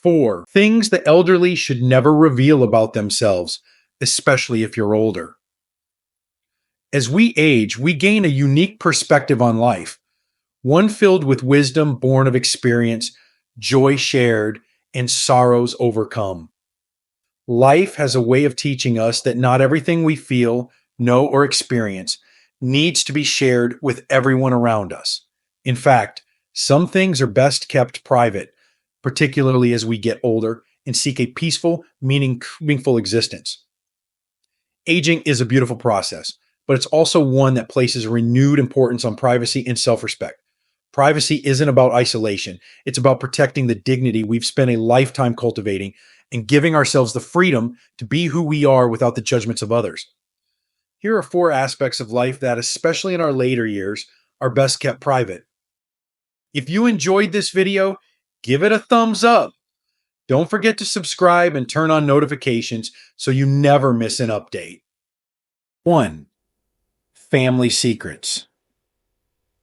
4. Things the elderly should never reveal about themselves, especially if you're older. As we age, we gain a unique perspective on life, one filled with wisdom born of experience, joy shared, and sorrows overcome. Life has a way of teaching us that not everything we feel, know, or experience needs to be shared with everyone around us. In fact, some things are best kept private, particularly as we get older and seek a peaceful, meaningful existence. Aging is a beautiful process, but it's also one that places renewed importance on privacy and self-respect. Privacy isn't about isolation. It's about protecting the dignity we've spent a lifetime cultivating and giving ourselves the freedom to be who we are without the judgments of others. Here are 4 aspects of life that, especially in our later years, are best kept private. If you enjoyed this video, give it a thumbs up. Don't forget to subscribe and turn on notifications so you never miss an update. 1. Family secrets.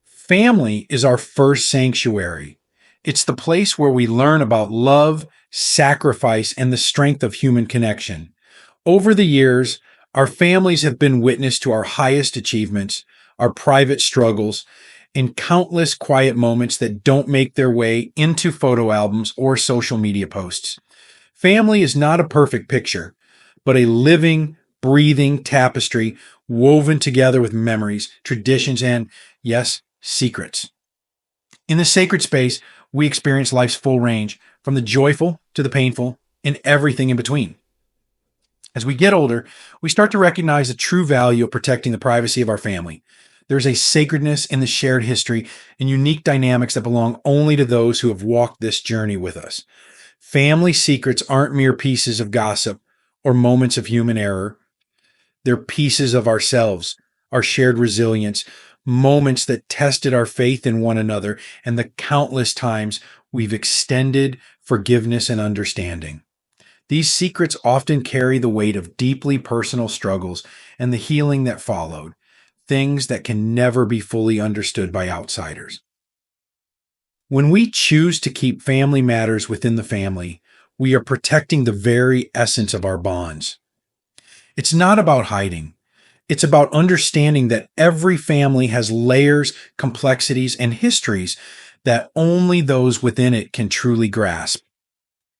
Family is our first sanctuary. It's the place where we learn about love, sacrifice, and the strength of human connection. Over the years, our families have been witness to our highest achievements, our private struggles, and countless quiet moments that don't make their way into photo albums or social media posts. Family is not a perfect picture, but a living, breathing tapestry woven together with memories, traditions, and, yes, secrets. In the sacred space, we experience life's full range, from the joyful to the painful, and everything in between. As we get older, we start to recognize the true value of protecting the privacy of our family. There's a sacredness in the shared history and unique dynamics that belong only to those who have walked this journey with us. Family secrets aren't mere pieces of gossip or moments of human error. They're pieces of ourselves, our shared resilience, moments that tested our faith in one another, and the countless times we've extended forgiveness and understanding. These secrets often carry the weight of deeply personal struggles and the healing that followed, things that can never be fully understood by outsiders. When we choose to keep family matters within the family, we are protecting the very essence of our bonds. It's not about hiding. It's about understanding that every family has layers, complexities, and histories that only those within it can truly grasp.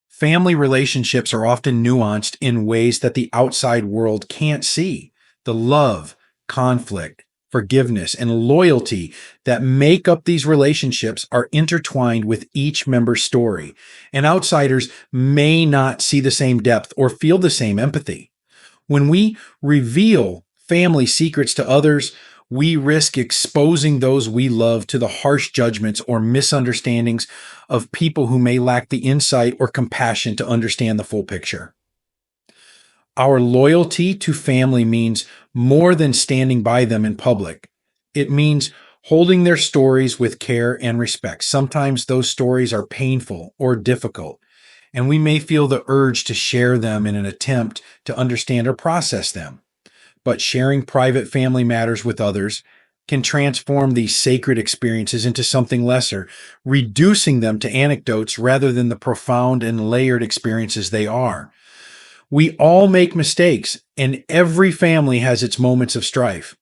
Family relationships are often nuanced in ways that the outside world can't see. The love, conflict, forgiveness, and loyalty that make up these relationships are intertwined with each member's story, and outsiders may not see the same depth or feel the same empathy. When we reveal family secrets to others, we risk exposing those we love to the harsh judgments or misunderstandings of people who may lack the insight or compassion to understand the full picture. Our loyalty to family means more than standing by them in public. It means holding their stories with care and respect. Sometimes those stories are painful or difficult, and we may feel the urge to share them in an attempt to understand or process them. But sharing private family matters with others can transform these sacred experiences into something lesser, reducing them to anecdotes rather than the profound and layered experiences they are. We all make mistakes, and every family has its moments of strife.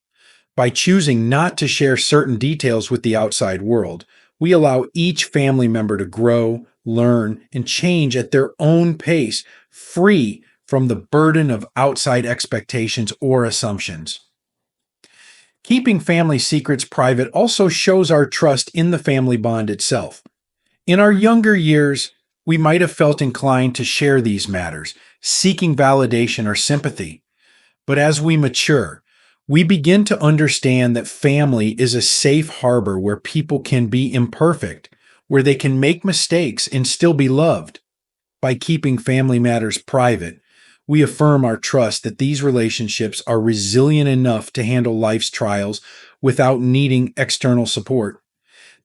By choosing not to share certain details with the outside world, we allow each family member to grow, learn, and change at their own pace, free from the burden of outside expectations or assumptions. Keeping family secrets private also shows our trust in the family bond itself. In our younger years, we might have felt inclined to share these matters, seeking validation or sympathy. But as we mature, we begin to understand that family is a safe harbor where people can be imperfect, where they can make mistakes and still be loved. By keeping family matters private, we affirm our trust that these relationships are resilient enough to handle life's trials without needing external support.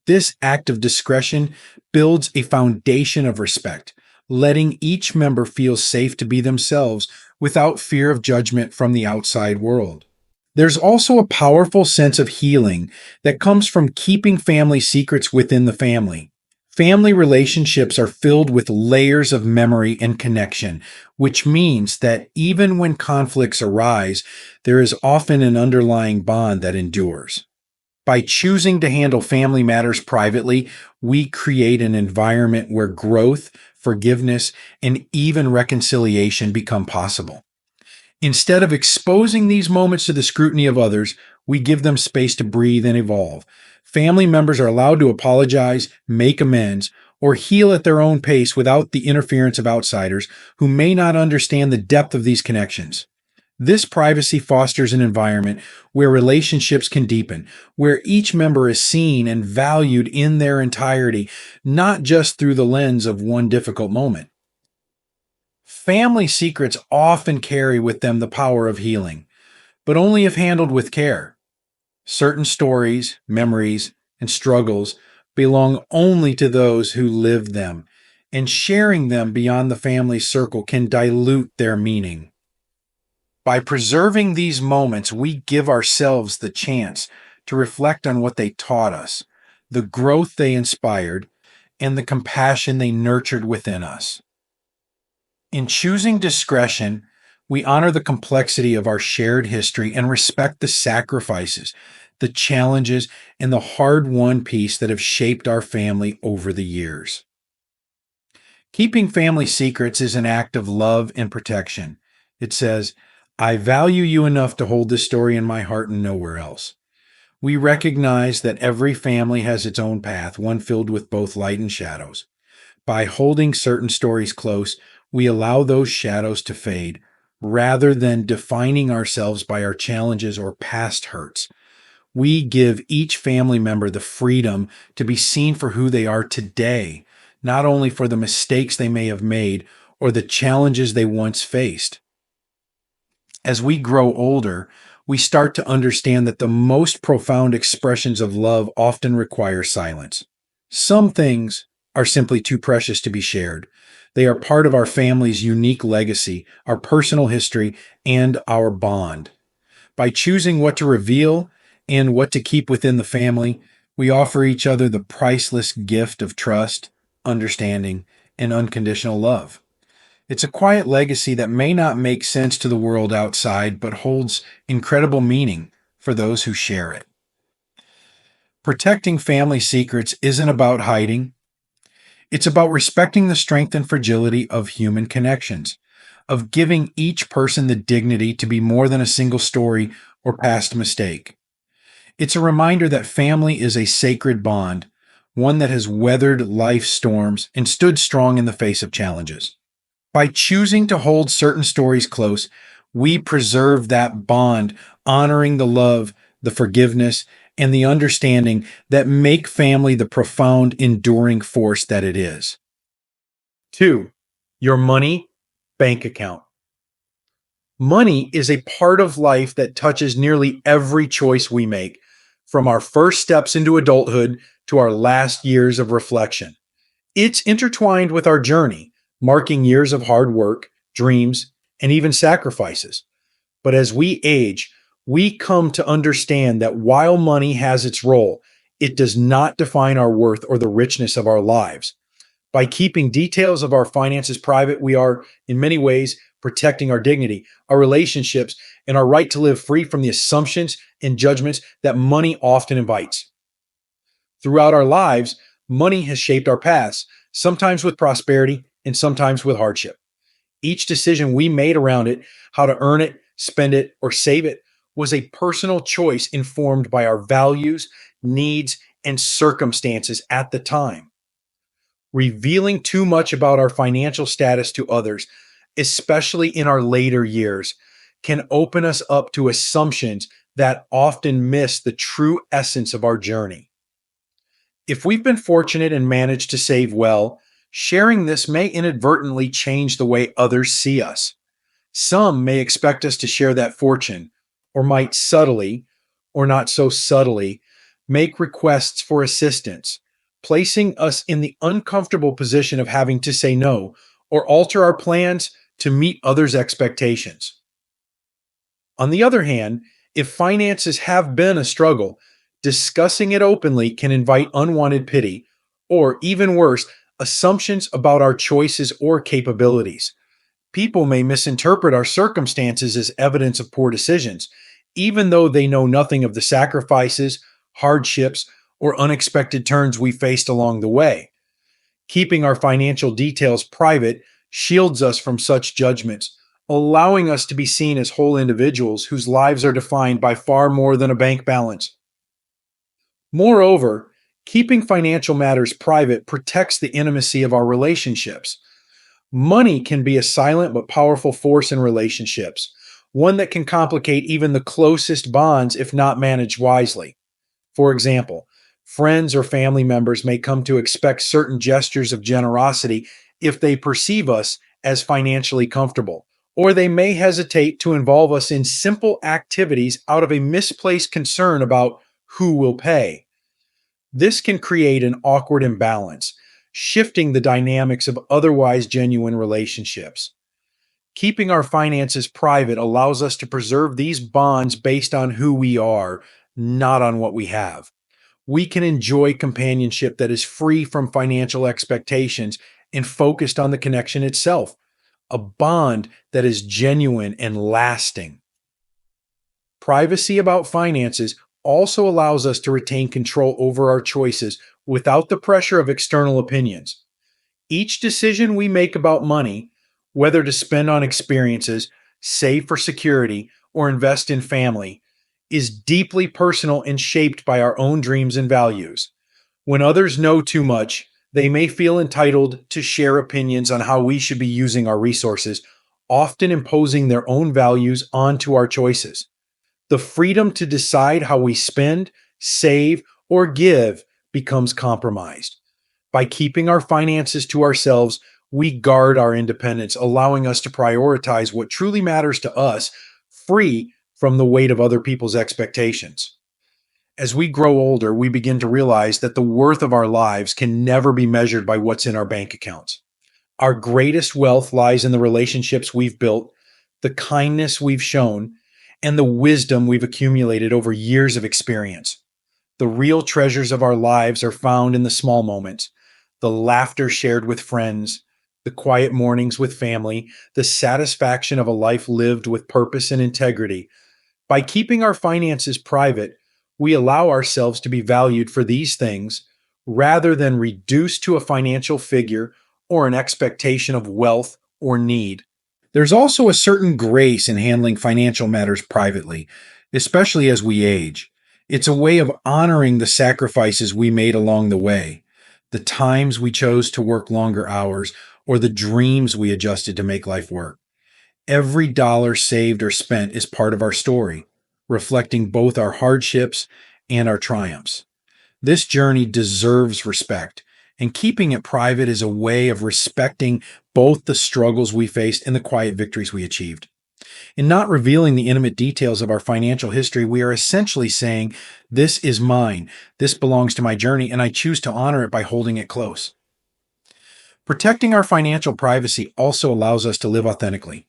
This act of discretion builds a foundation of respect, letting each member feel safe to be themselves without fear of judgment from the outside world. There's also a powerful sense of healing that comes from keeping family secrets within the family. Family relationships are filled with layers of memory and connection, which means that even when conflicts arise, there is often an underlying bond that endures. By choosing to handle family matters privately, we create an environment where growth, forgiveness, and even reconciliation become possible. Instead of exposing these moments to the scrutiny of others, we give them space to breathe and evolve. Family members are allowed to apologize, make amends, or heal at their own pace without the interference of outsiders who may not understand the depth of these connections. This privacy fosters an environment where relationships can deepen, where each member is seen and valued in their entirety, not just through the lens of one difficult moment. Family secrets often carry with them the power of healing, but only if handled with care. Certain stories, memories, and struggles belong only to those who lived them, and sharing them beyond the family circle can dilute their meaning. By preserving these moments, we give ourselves the chance to reflect on what they taught us, the growth they inspired, and the compassion they nurtured within us. In choosing discretion, we honor the complexity of our shared history and respect the sacrifices, the challenges, and the hard won peace that have shaped our family over the years. Keeping family secrets is an act of love and protection. It says, I value you enough to hold this story in my heart and nowhere else. We recognize that every family has its own path, one filled with both light and shadows. By holding certain stories close, we allow those shadows to fade rather than defining ourselves by our challenges or past hurts. We give each family member the freedom to be seen for who they are today, not only for the mistakes they may have made or the challenges they once faced. As we grow older, we start to understand that the most profound expressions of love often require silence. Some things are simply too precious to be shared. They are part of our family's unique legacy, our personal history, and our bond. By choosing what to reveal and what to keep within the family, we offer each other the priceless gift of trust, understanding, and unconditional love. It's a quiet legacy that may not make sense to the world outside, but holds incredible meaning for those who share it. Protecting family secrets isn't about hiding. It's about respecting the strength and fragility of human connections, of giving each person the dignity to be more than a single story or past mistake. It's a reminder that family is a sacred bond, one that has weathered life's storms and stood strong in the face of challenges. By choosing to hold certain stories close, we preserve that bond, honoring the love, the forgiveness, and the understanding that make family the profound, enduring force that it is. 2. Your money bank account. Money is a part of life that touches nearly every choice we make, from our first steps into adulthood to our last years of reflection. It's intertwined with our journey, marking years of hard work, dreams, and even sacrifices. But as we age, we come to understand that while money has its role, it does not define our worth or the richness of our lives. By keeping details of our finances private, we are, in many ways, protecting our dignity, our relationships, and our right to live free from the assumptions and judgments that money often invites. Throughout our lives, money has shaped our paths, sometimes with prosperity and sometimes with hardship. Each decision we made around it, how to earn it, spend it, or save it, was a personal choice informed by our values, needs, and circumstances at the time. Revealing too much about our financial status to others, especially in our later years, can open us up to assumptions that often miss the true essence of our journey. If we've been fortunate and managed to save well, sharing this may inadvertently change the way others see us. Some may expect us to share that fortune, or might subtly, or not so subtly, make requests for assistance, placing us in the uncomfortable position of having to say no or alter our plans to meet others' expectations. On the other hand, if finances have been a struggle, discussing it openly can invite unwanted pity or even worse, assumptions about our choices or capabilities. People may misinterpret our circumstances as evidence of poor decisions, even though they know nothing of the sacrifices, hardships, or unexpected turns we faced along the way. Keeping our financial details private shields us from such judgments, allowing us to be seen as whole individuals whose lives are defined by far more than a bank balance. Moreover, keeping financial matters private protects the intimacy of our relationships. Money can be a silent but powerful force in relationships, one that can complicate even the closest bonds if not managed wisely. For example, friends or family members may come to expect certain gestures of generosity if they perceive us as financially comfortable, or they may hesitate to involve us in simple activities out of a misplaced concern about who will pay. This can create an awkward imbalance, shifting the dynamics of otherwise genuine relationships. Keeping our finances private allows us to preserve these bonds based on who we are, not on what we have. We can enjoy companionship that is free from financial expectations and focused on the connection itself, a bond that is genuine and lasting. Privacy about finances also allows us to retain control over our choices without the pressure of external opinions. Each decision we make about money, whether to spend on experiences, save for security, or invest in family, is deeply personal and shaped by our own dreams and values. When others know too much, they may feel entitled to share opinions on how we should be using our resources, often imposing their own values onto our choices. The freedom to decide how we spend, save, or give becomes compromised. By keeping our finances to ourselves, we guard our independence, allowing us to prioritize what truly matters to us, free from the weight of other people's expectations. As we grow older, we begin to realize that the worth of our lives can never be measured by what's in our bank accounts. Our greatest wealth lies in the relationships we've built, the kindness we've shown, and the wisdom we've accumulated over years of experience. The real treasures of our lives are found in the small moments, the laughter shared with friends, the quiet mornings with family, the satisfaction of a life lived with purpose and integrity. By keeping our finances private, we allow ourselves to be valued for these things rather than reduced to a financial figure or an expectation of wealth or need. There's also a certain grace in handling financial matters privately, especially as we age. It's a way of honoring the sacrifices we made along the way, the times we chose to work longer hours, or the dreams we adjusted to make life work. Every dollar saved or spent is part of our story, reflecting both our hardships and our triumphs. This journey deserves respect, and keeping it private is a way of respecting both the struggles we faced and the quiet victories we achieved. In not revealing the intimate details of our financial history, we are essentially saying, "This is mine, this belongs to my journey, and I choose to honor it by holding it close." Protecting our financial privacy also allows us to live authentically.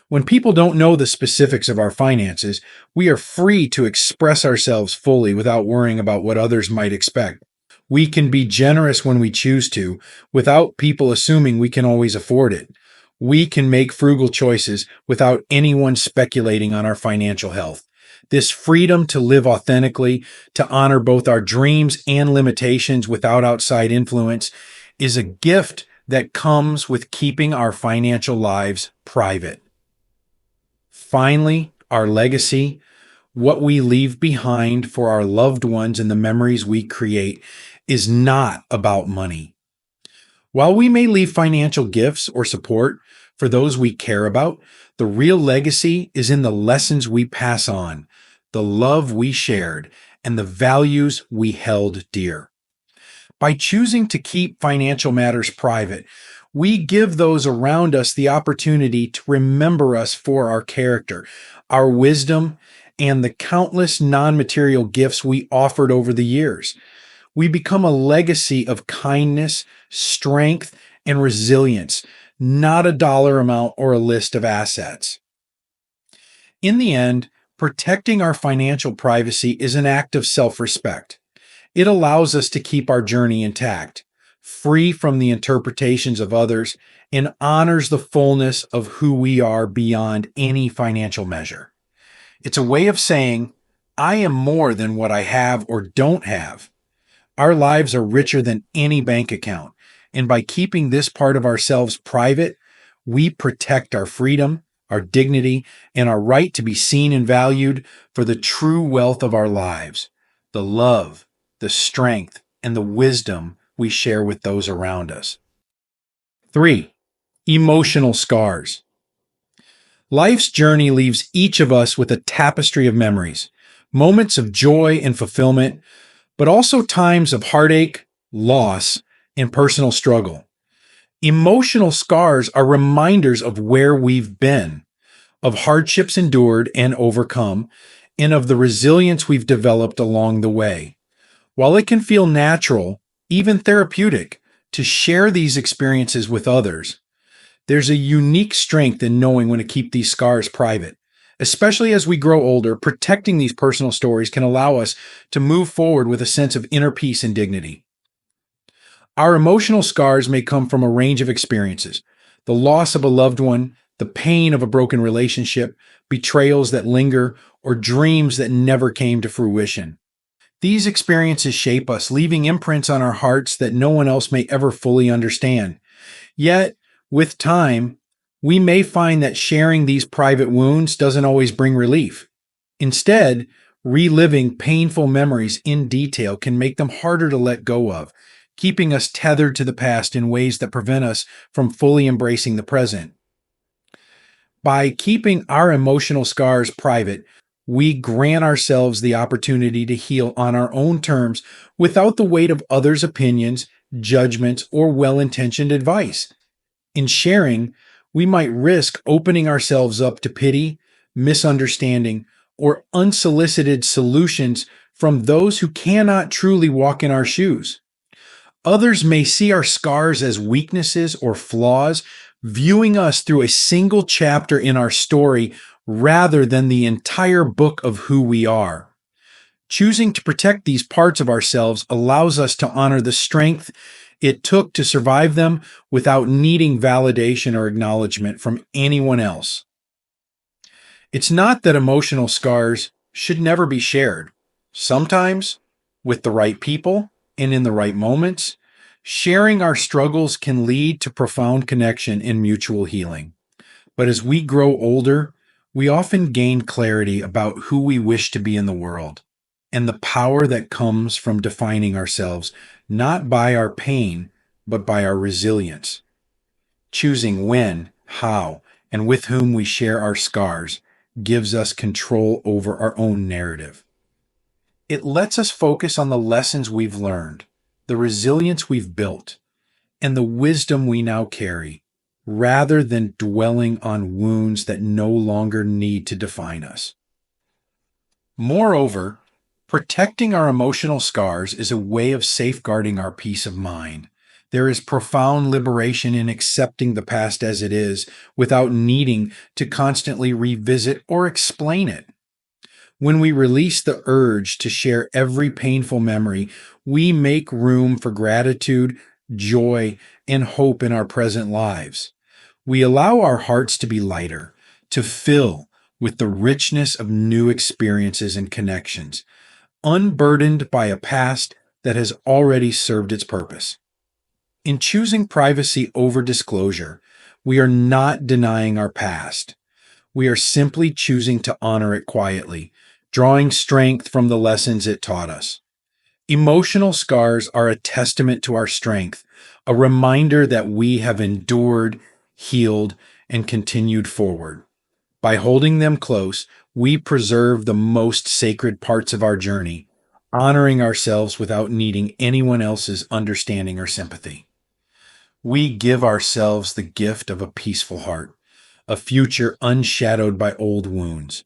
When people don't know the specifics of our finances, we are free to express ourselves fully without worrying about what others might expect. We can be generous when we choose to, without people assuming we can always afford it. We can make frugal choices without anyone speculating on our financial health. This freedom to live authentically, to honor both our dreams and limitations without outside influence, is a gift that comes with keeping our financial lives private. Finally, our legacy, what we leave behind for our loved ones and the memories we create, is not about money. While we may leave financial gifts or support for those we care about, the real legacy is in the lessons we pass on, the love we shared, and the values we held dear. By choosing to keep financial matters private, we give those around us the opportunity to remember us for our character, our wisdom, and the countless non-material gifts we offered over the years. We become a legacy of kindness, strength, and resilience, not a dollar amount or a list of assets. In the end, protecting our financial privacy is an act of self-respect. It allows us to keep our journey intact, free from the interpretations of others, and honors the fullness of who we are beyond any financial measure. It's a way of saying, I am more than what I have or don't have. Our lives are richer than any bank account. And by keeping this part of ourselves private, we protect our freedom, our dignity, and our right to be seen and valued for the true wealth of our lives, the love, the strength, and the wisdom we share with those around us. 3. Emotional scars. Life's journey leaves each of us with a tapestry of memories, moments of joy and fulfillment, but also times of heartache, loss, and personal struggle. Emotional scars are reminders of where we've been, of hardships endured and overcome, and of the resilience we've developed along the way. While it can feel natural, even therapeutic, to share these experiences with others, there's a unique strength in knowing when to keep these scars private. Especially as we grow older, protecting these personal stories can allow us to move forward with a sense of inner peace and dignity. Our emotional scars may come from a range of experiences: the loss of a loved one, the pain of a broken relationship, betrayals that linger, or dreams that never came to fruition. These experiences shape us, leaving imprints on our hearts that no one else may ever fully understand. Yet, with time, we may find that sharing these private wounds doesn't always bring relief. Instead, reliving painful memories in detail can make them harder to let go of, keeping us tethered to the past in ways that prevent us from fully embracing the present. By keeping our emotional scars private, we grant ourselves the opportunity to heal on our own terms without the weight of others' opinions, judgments, or well intentioned advice. In sharing, we might risk opening ourselves up to pity, misunderstanding, or unsolicited solutions from those who cannot truly walk in our shoes. Others may see our scars as weaknesses or flaws, viewing us through a single chapter in our story rather than the entire book of who we are. Choosing to protect these parts of ourselves allows us to honor the strength it took to survive them without needing validation or acknowledgement from anyone else. It's not that emotional scars should never be shared. Sometimes, with the right people and in the right moments, sharing our struggles can lead to profound connection and mutual healing. But as we grow older, we often gain clarity about who we wish to be in the world and the power that comes from defining ourselves not by our pain, but by our resilience. Choosing when, how, and with whom we share our scars gives us control over our own narrative. It lets us focus on the lessons we've learned, the resilience we've built, and the wisdom we now carry, rather than dwelling on wounds that no longer need to define us. Moreover, protecting our emotional scars is a way of safeguarding our peace of mind. There is profound liberation in accepting the past as it is without needing to constantly revisit or explain it. When we release the urge to share every painful memory, we make room for gratitude, joy, and hope in our present lives. We allow our hearts to be lighter, to fill with the richness of new experiences and connections, unburdened by a past that has already served its purpose. In choosing privacy over disclosure, we are not denying our past. We are simply choosing to honor it quietly, drawing strength from the lessons it taught us. Emotional scars are a testament to our strength, a reminder that we have endured, healed, and continued forward. By holding them close, we preserve the most sacred parts of our journey, honoring ourselves without needing anyone else's understanding or sympathy. We give ourselves the gift of a peaceful heart, a future unshadowed by old wounds,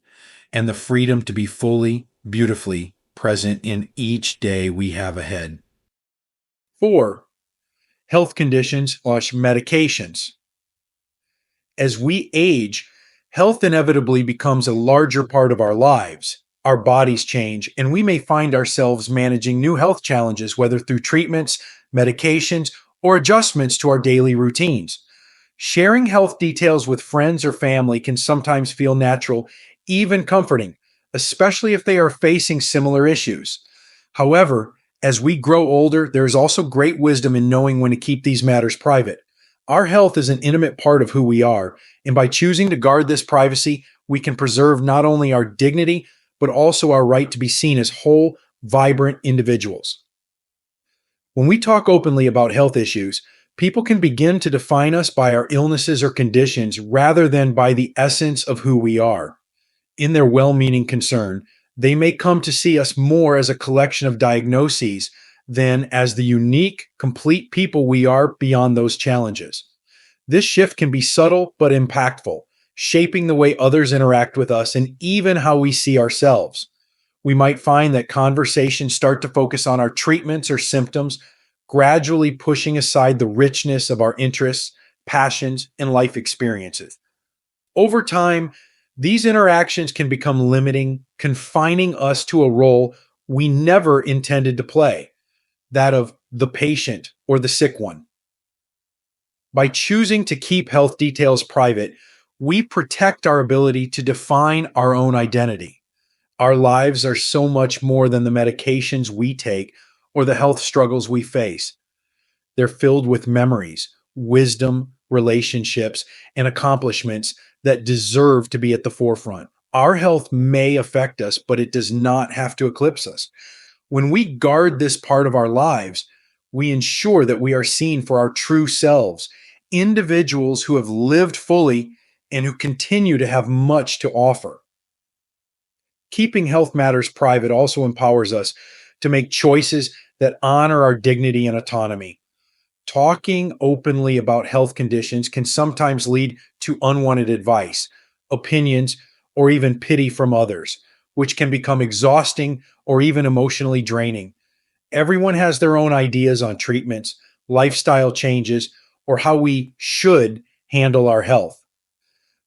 and the freedom to be fully, beautifully present in each day we have ahead. 4. Health conditions/medications. As we age, health inevitably becomes a larger part of our lives. our bodies change, and we may find ourselves managing new health challenges, whether through treatments, medications, or adjustments to our daily routines. Sharing health details with friends or family can sometimes feel natural, even comforting, especially if they are facing similar issues. However, as we grow older, there is also great wisdom in knowing when to keep these matters private. Our health is an intimate part of who we are, and by choosing to guard this privacy, we can preserve not only our dignity, but also our right to be seen as whole, vibrant individuals. When we talk openly about health issues, people can begin to define us by our illnesses or conditions rather than by the essence of who we are. In their well meaning concern, they may come to see us more as a collection of diagnoses than as the unique, complete people we are beyond those challenges. This shift can be subtle but impactful, shaping the way others interact with us and even how we see ourselves. We might find that conversations start to focus on our treatments or symptoms, gradually pushing aside the richness of our interests, passions, and life experiences. Over time, these interactions can become limiting, confining us to a role we never intended to play, that of the patient or the sick one. By choosing to keep health details private, we protect our ability to define our own identity. Our lives are so much more than the medications we take or the health struggles we face. They're filled with memories, wisdom, relationships, and accomplishments that deserve to be at the forefront. Our health may affect us, but it does not have to eclipse us. When we guard this part of our lives, we ensure that we are seen for our true selves, individuals who have lived fully and who continue to have much to offer. Keeping health matters private also empowers us to make choices that honor our dignity and autonomy. Talking openly about health conditions can sometimes lead to unwanted advice, opinions, or even pity from others, which can become exhausting or even emotionally draining. Everyone has their own ideas on treatments, lifestyle changes, or how we should handle our health.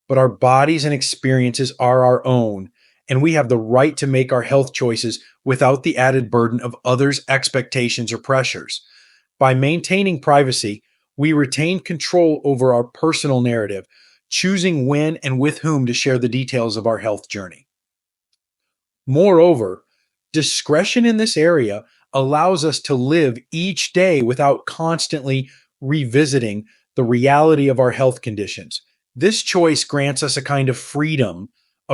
But our bodies and experiences are our own, and we have the right to make our health choices without the added burden of others' expectations or pressures. By maintaining privacy, we retain control over our personal narrative, choosing when and with whom to share the details of our health journey. Moreover, discretion in this area allows us to live each day without constantly revisiting the reality of our health conditions. This choice grants us a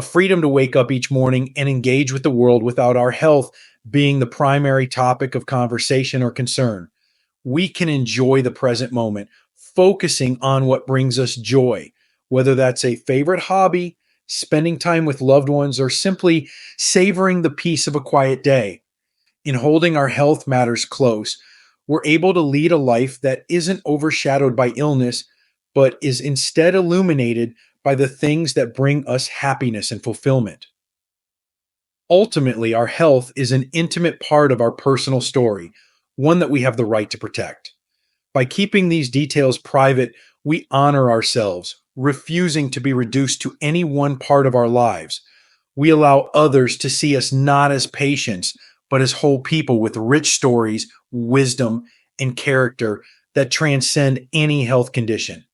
freedom to wake up each morning and engage with the world without our health being the primary topic of conversation or concern. We can enjoy the present moment, focusing on what brings us joy, whether that's a favorite hobby, spending time with loved ones, or simply savoring the peace of a quiet day. In holding our health matters close, we're able to lead a life that isn't overshadowed by illness, but is instead illuminated by the things that bring us happiness and fulfillment. Ultimately, our health is an intimate part of our personal story, one that we have the right to protect. By keeping these details private, we honor ourselves, refusing to be reduced to any one part of our lives. We allow others to see us not as patients, but as whole people with rich stories, wisdom, and character that transcend any health condition.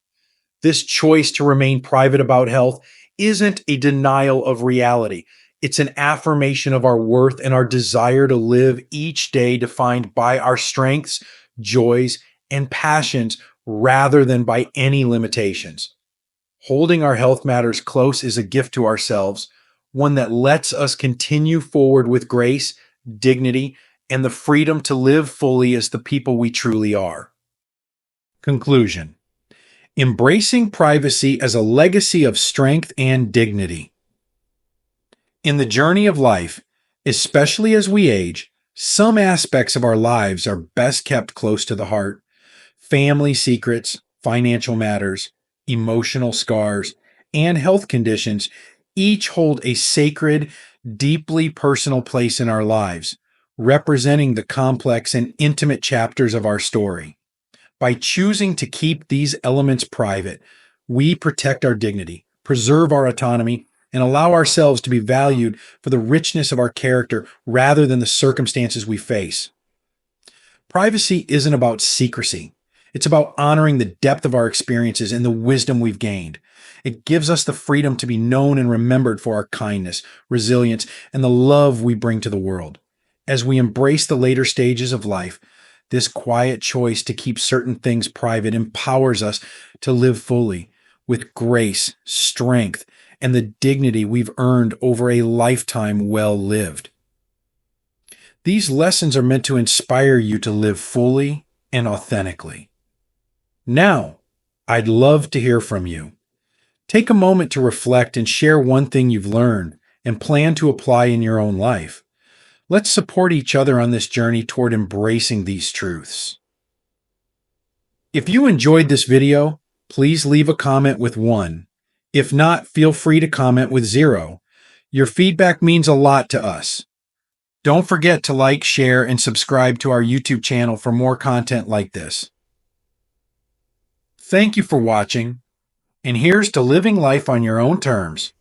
This choice to remain private about health isn't a denial of reality. It's an affirmation of our worth and our desire to live each day defined by our strengths, joys, and passions rather than by any limitations. Holding our health matters close is a gift to ourselves, one that lets us continue forward with grace, dignity, and the freedom to live fully as the people we truly are. Conclusion. Embracing privacy as a legacy of strength and dignity. In the journey of life, especially as we age, some aspects of our lives are best kept close to the heart. Family secrets, financial matters, emotional scars, and health conditions each hold a sacred, deeply personal place in our lives, representing the complex and intimate chapters of our story. By choosing to keep these elements private, we protect our dignity, preserve our autonomy, and allow ourselves to be valued for the richness of our character rather than the circumstances we face. Privacy isn't about secrecy. It's about honoring the depth of our experiences and the wisdom we've gained. It gives us the freedom to be known and remembered for our kindness, resilience, and the love we bring to the world. As we embrace the later stages of life, this quiet choice to keep certain things private empowers us to live fully, with grace, strength, and the dignity we've earned over a lifetime well lived. These lessons are meant to inspire you to live fully and authentically. Now, I'd love to hear from you. Take a moment to reflect and share one thing you've learned and plan to apply in your own life. Let's support each other on this journey toward embracing these truths. If you enjoyed this video, please leave a comment with 1. If not, feel free to comment with 0. Your feedback means a lot to us. Don't forget to like, share, and subscribe to our YouTube channel for more content like this. Thank you for watching, and here's to living life on your own terms.